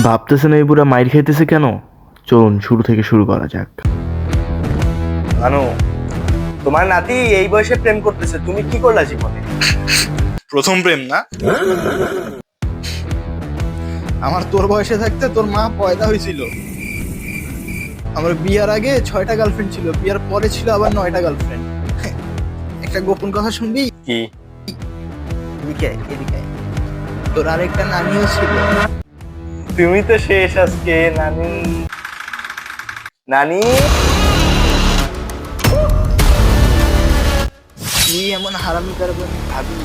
ভাবতেছেন এই বুড়া মাইর খাইতেছে কেন? চলুন শুরু থেকে শুরু করা যাক। আনো, তোমার নাতি এই বয়সে প্রেম করতেছে, তুমি কি করলা জীবনে? প্রথম প্রেম না? আমার তোর বয়সে থাকতে তোর মা পয়দা হয়েছিল। আমার বিয়ার আগে 6টা গার্লফ্রেন্ড ছিল, বিয়ার পরে ছিল আবার 9টা গার্লফ্রেন্ড। একটা গোপন কথা শুনবি? কি? এদিকে আয়। তোর আরেকটা নানিও ছিল। তুমি তো শেষ আজকে। নানি নানি তুই এমন হারামি করবো আমি ভাবি।